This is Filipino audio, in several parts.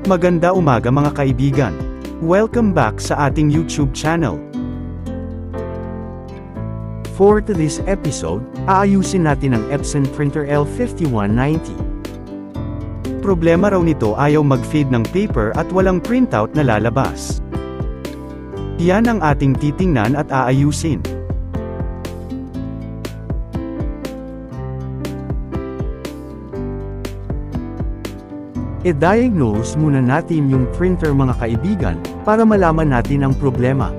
Maganda umaga mga kaibigan. Welcome back sa ating YouTube channel. For today's episode, aayusin natin ang Epson Printer L5190. Problema raw nito, ayaw mag-fade ng paper at walang printout na lalabas. Yan ang ating titingnan at aayusin. I-diagnose muna natin yung printer mga kaibigan, para malaman natin ang problema.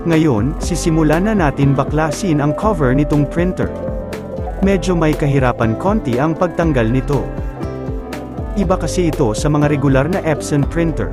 Ngayon, sisimulan na natin baklasin ang cover nitong printer. Medyo may kahirapan konti ang pagtanggal nito. Iba kasi ito sa mga regular na Epson printer.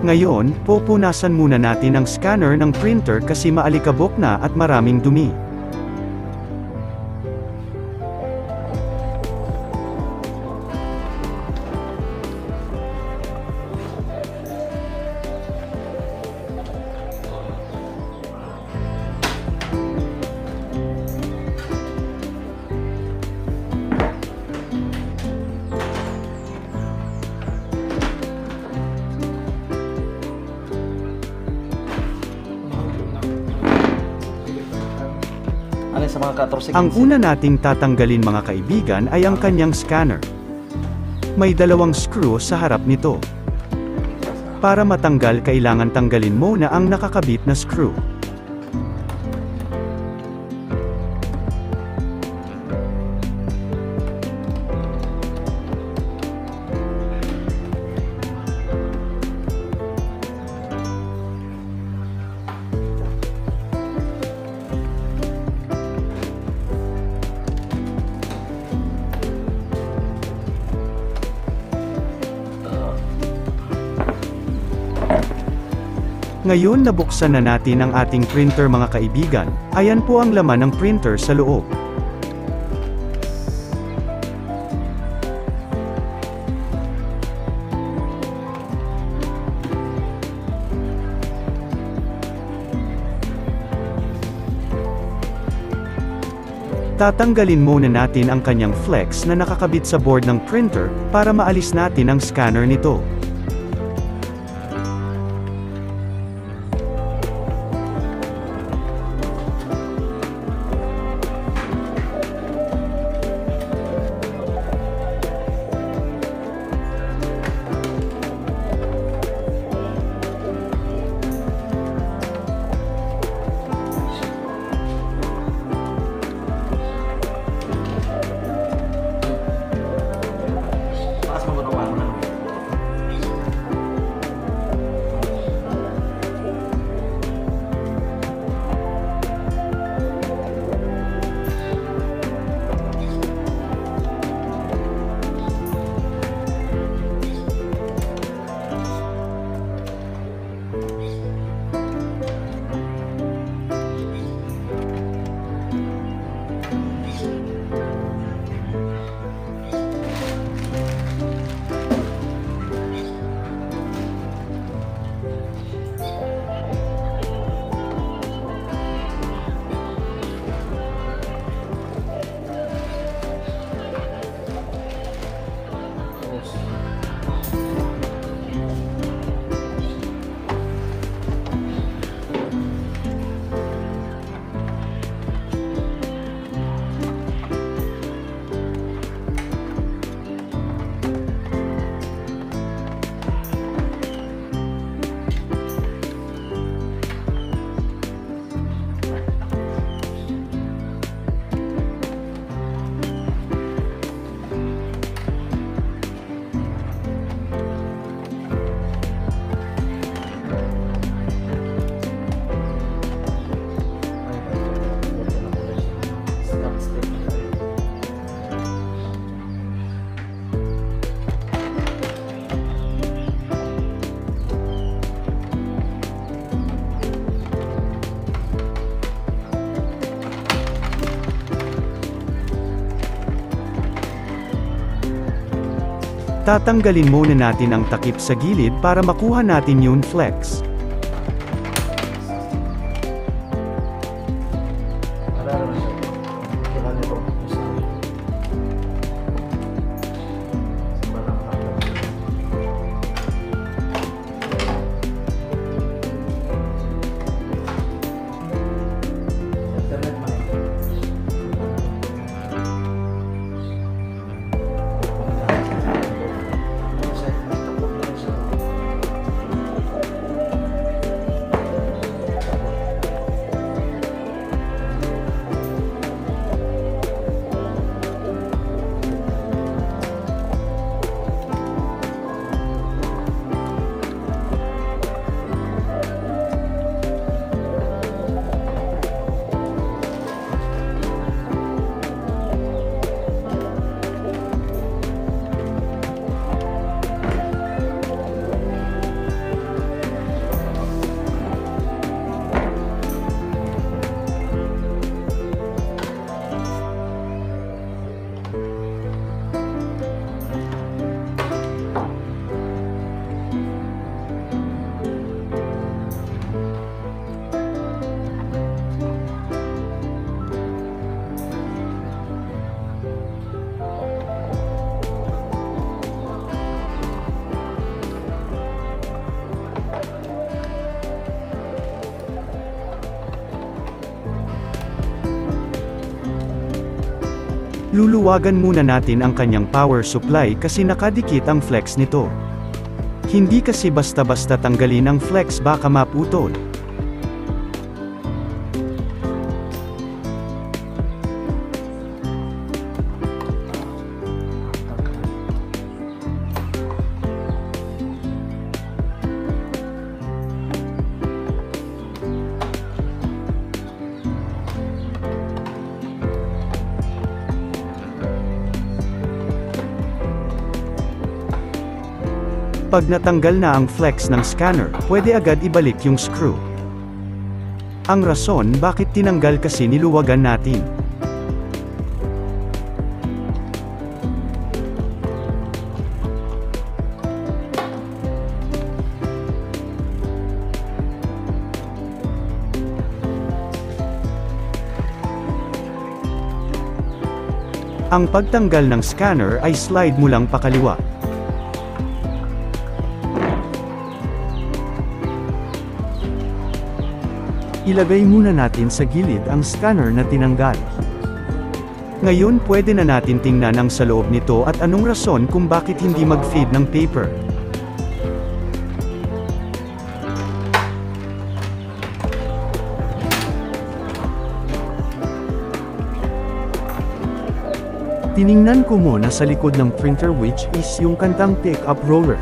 Ngayon, pupunasan muna natin ang scanner ng printer kasi maalikabok na at maraming dumi. Ang una nating tatanggalin mga kaibigan ay ang kanyang scanner. May dalawang screw sa harap nito. Para matanggal, kailangan tanggalin muna ang nakakabit na screw. Ngayon nabuksan na natin ang ating printer mga kaibigan. Ayan po ang laman ng printer sa loob. Tatanggalin muna natin ang kanyang flex na nakakabit sa board ng printer, para maalis natin ang scanner nito. Tatanggalin muna natin ang takip sa gilid para makuha natin yung flex. Luluwagan muna natin ang kanyang power supply kasi nakadikit ang flex nito. Hindi kasi basta-basta tanggalin ang flex baka maputol. Pag natanggal na ang flex ng scanner, pwede agad ibalik yung screw. Ang rason bakit tinanggal kasi niluwagan natin. Ang pagtanggal ng scanner ay slide mo lang pakaliwa. Ilagay muna natin sa gilid ang scanner na tinanggal. Ngayon pwede na natin tingnan ang sa loob nito at anong rason kung bakit hindi mag-feed ng paper. Tiningnan ko muna sa likod ng printer which is yung kantang pick-up roller.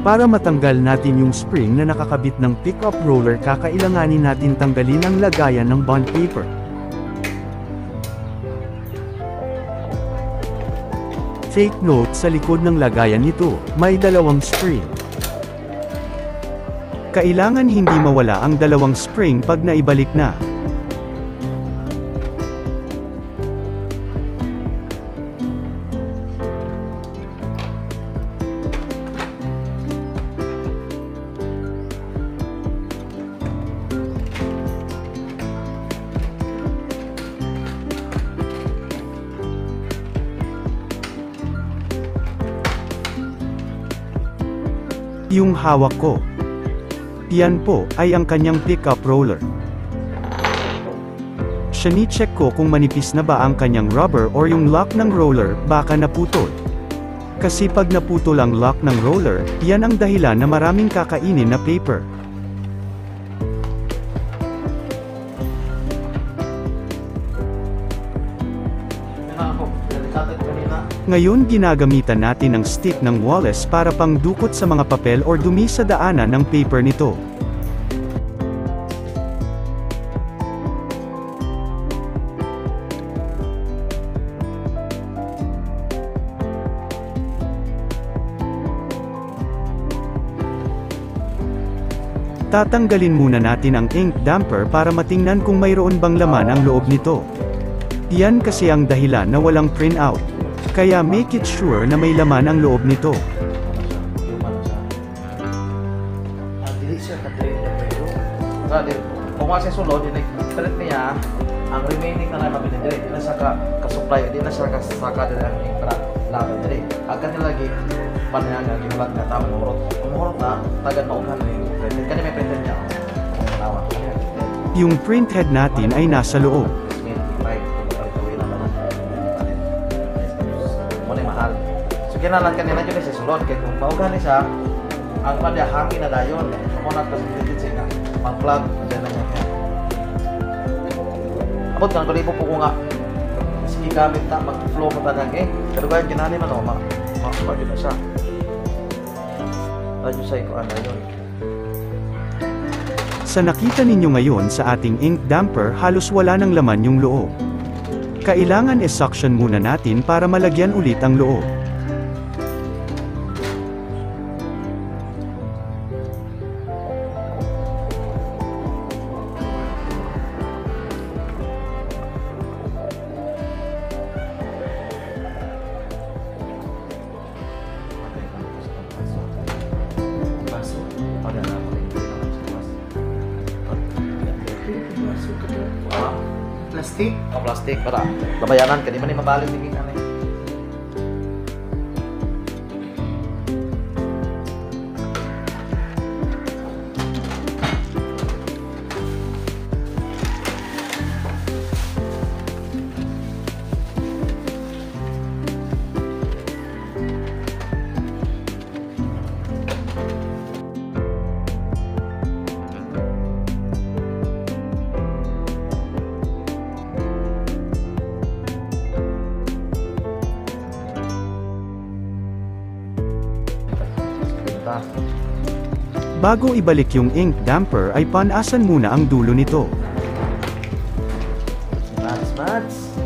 Para matanggal natin yung spring na nakakabit ng pick-up roller, kakailanganin natin tanggalin ang lagayan ng bond paper. Take note sa likod ng lagayan nito, may dalawang spring. Kailangan hindi mawala ang dalawang spring pag naibalik na. Yung hawak ko. Yan po, ay ang kanyang pick-up roller. Shani-check ko kung manipis na ba ang kanyang rubber or yung lock ng roller, baka naputol. Kasi pag naputol ang lock ng roller, yan ang dahilan na maraming kakainin na paper. natin kanina. Ngayon ginagamitan natin ang stick ng Wallace para pangdukot sa mga papel or dumi sa daanan ng paper nito. Tatanggalin muna natin ang ink damper para matingnan kung mayroon bang laman ang loob nito. Yan kasi ang dahilan na walang printout. Kaya make it sure na may laman ang loob nito. Dili siya ka-trade na pero. Kung wala siya sulod, palit niya, ang remaining na naman pinagdiri, di na siya ka-supply, di na siya kasaka din ang para laban diri. Agad nila lagi, panayang ginulat nga tama mahurot. Kung mahurot na, tagad na unan rin. Kaya may printed niya. Yung printhead natin ay nasa loob. So kinalan kanila dyan siya sulod kaya kung maugan siya ang padya hangin na dayon kumunat ka sa printed siya nga pang-plug dyan na niya abot ka nagpalipo po ko nga sige gamit na mag-flow mo tanang pero kaya ginani man o makapagin na siya radyo sa ikuan na yun. Sa nakita ninyo ngayon sa ating ink damper halos wala ng laman yung loob. Kailangan e-suction muna natin para malagyan ulit ang loob. Plastic? Oh, plastic para labayanan ka, di man mabalik tingin ka na Bago ibalik yung ink damper ay panasan muna ang dulo nito. Mats.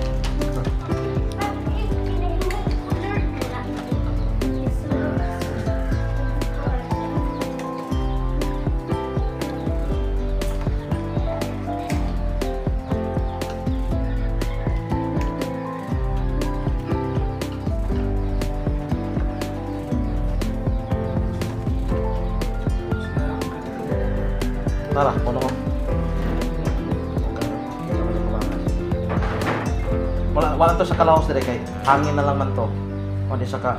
Tara, puno ko. Wala to sa kalahos dire kay hangin na lang man to. O di sa ka.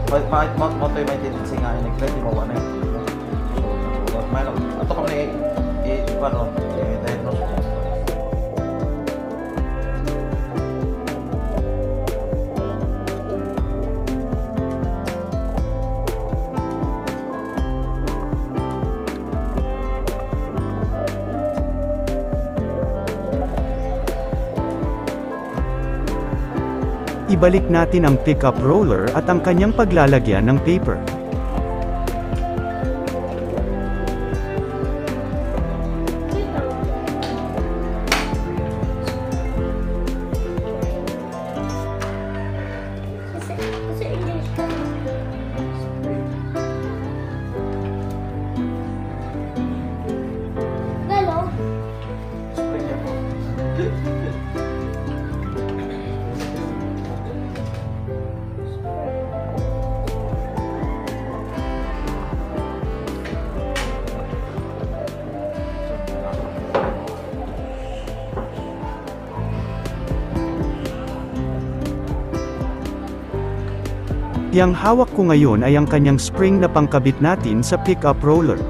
Mo to may tendency nga ini pwede mo wala. So, may ato pa ni paano diagnosis. Ibalik natin ang pickup roller at ang kanyang paglalagyan ng paper. Yang hawak ko ngayon ay ang kanyang spring na pangkabit natin sa pickup roller.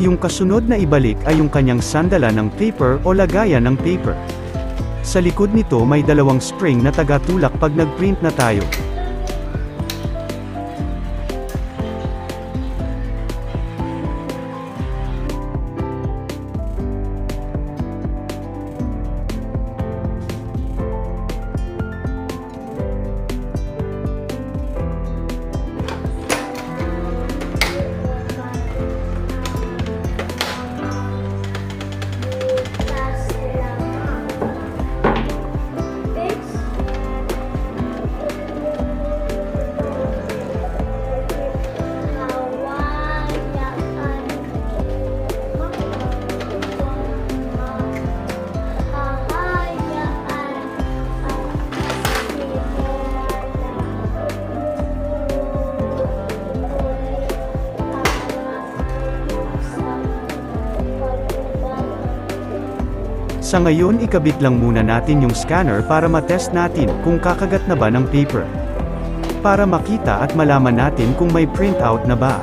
Yung kasunod na ibalik ay yung kanyang sandalan ng paper o lagayan ng paper. Sa likod nito may dalawang spring na taga-tulak pag nag-print na tayo. Sa ngayon ikabit lang muna natin yung scanner para matest natin kung kakagat na ba ng paper. Para makita at malaman natin kung may printout na ba.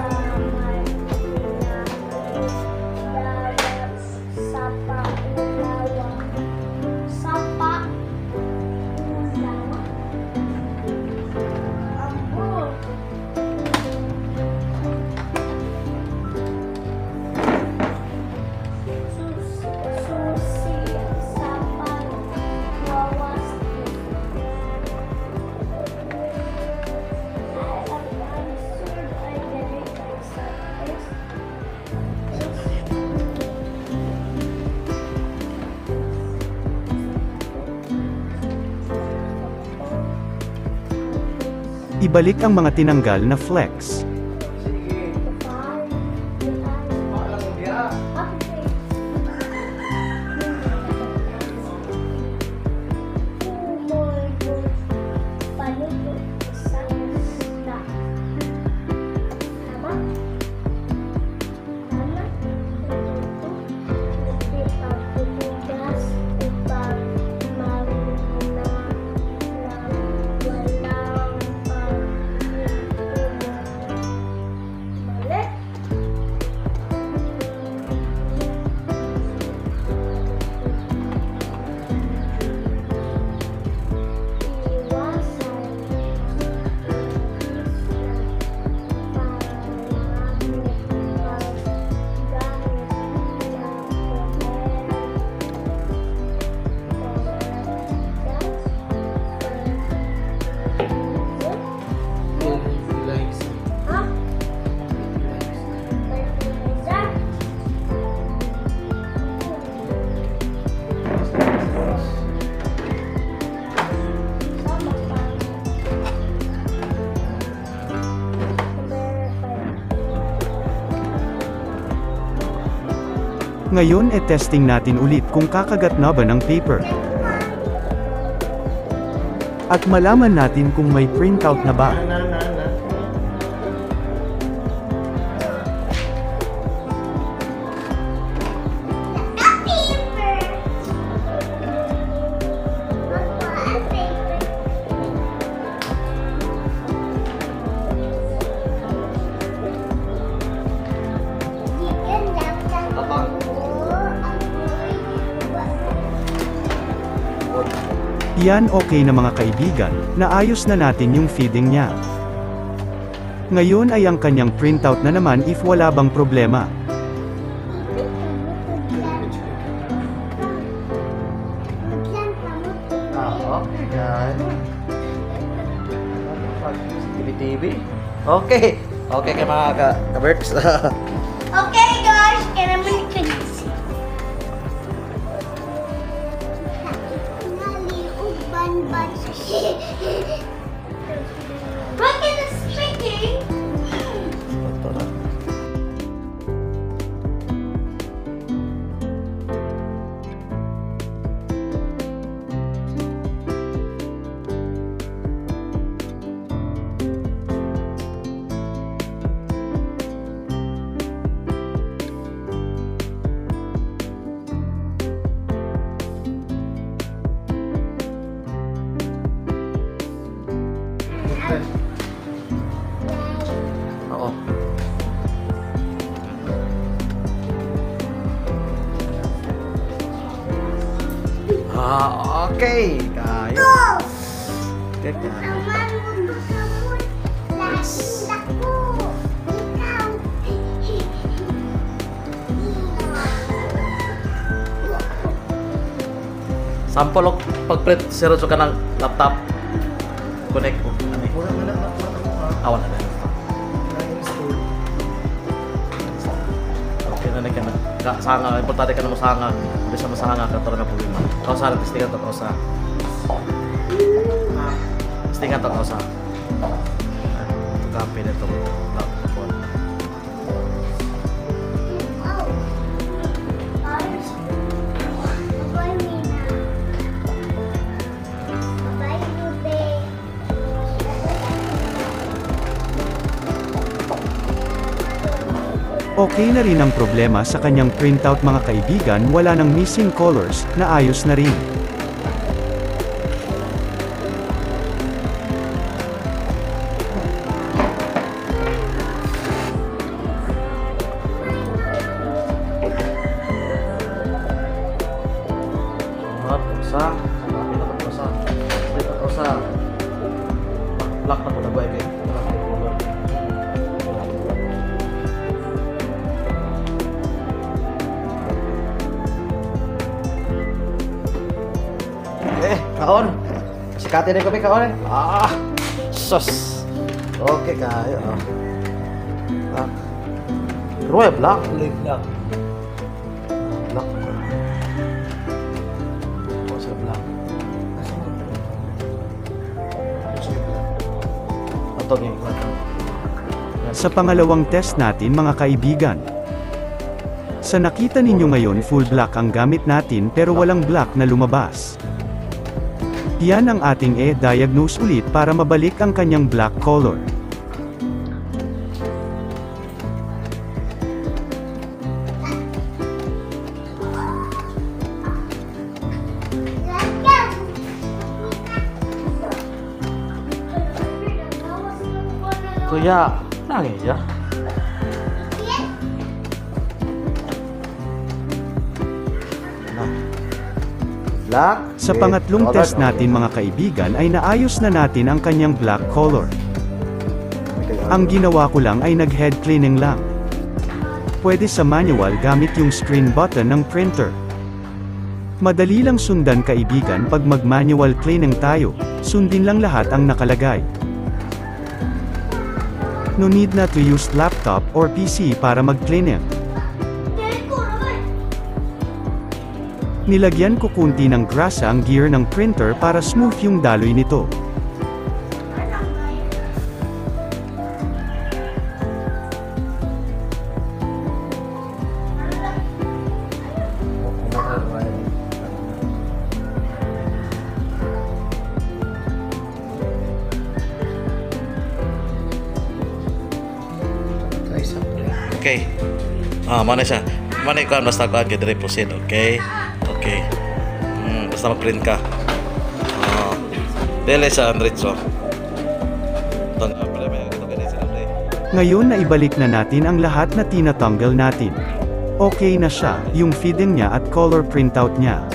Ibalik ang mga tinanggal na flex. Ngayon testing natin ulit kung kakagat na ba ng paper. At malaman natin kung may printout na ba. Yan okay na mga kaibigan, naayos na natin yung feeding niya. Ngayon ay ang kanyang printout na naman if wala bang problema. Okay guys. TV. Okay. Okay kay mga ka-Berks. Okay guys, can I make it? Look at the speaking. Okay, kayo. Go! Okay, kayo. Naman mo makamot. Lagi ako. Ikaw. Sample og pag-print zero ka ng laptop. Connect ko. Ano? Awan na din. Okay na ka na. Sanga, importante ka na masanga. Hindi sa masanga ka na problema. Kausa na testingan to kausa. Testingan to kausa. Ito copy na ito. Laptop. Okay na rin ang problema sa kanyang printout mga kaibigan, wala nang missing colors, naayos na rin. Kausa. Kausa. Kausa. Lock na ko na ba eh. Kaon. Sikati na kami kaon. Sus. Okay kayo. Roy black. Black. Black. Oh, sa black. Ito yung Sa pangalawang test natin mga kaibigan. Sa nakita ninyo ngayon full black ang gamit natin pero walang black na lumabas. Yan ang ating diagnose ulit para mabalik ang kanyang black color. Kuya, nangis ya. Black. Sa pangatlong test natin mga kaibigan ay naayos na natin ang kanyang black color. Ang ginawa ko lang ay nag-head cleaning lang. Pwede sa manual gamit yung screen button ng printer. Madali lang sundan kaibigan pag mag-manual cleaning tayo, sundin lang lahat ang nakalagay. No need na to use laptop or PC para mag-cleaning. Nilagyan ko kunti ng grasa ang gear ng printer para smooth yung daloy nito. Okay. Mana siya? Mana ikaw basta ko agad proceed, okay? Okay. Basta mag-print ka. Dele sa Andritso. Ngayon na ibalik na natin ang lahat na tinatanggal natin. Okay na siya, yung feeding niya at color printout niya.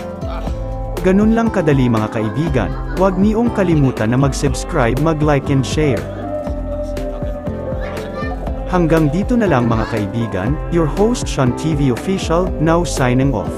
Ganun lang kadali mga kaibigan, huwag niyong kalimutan na mag-subscribe, mag-like and share. Hanggang dito na lang mga kaibigan, your host Sean TV Official, now signing off.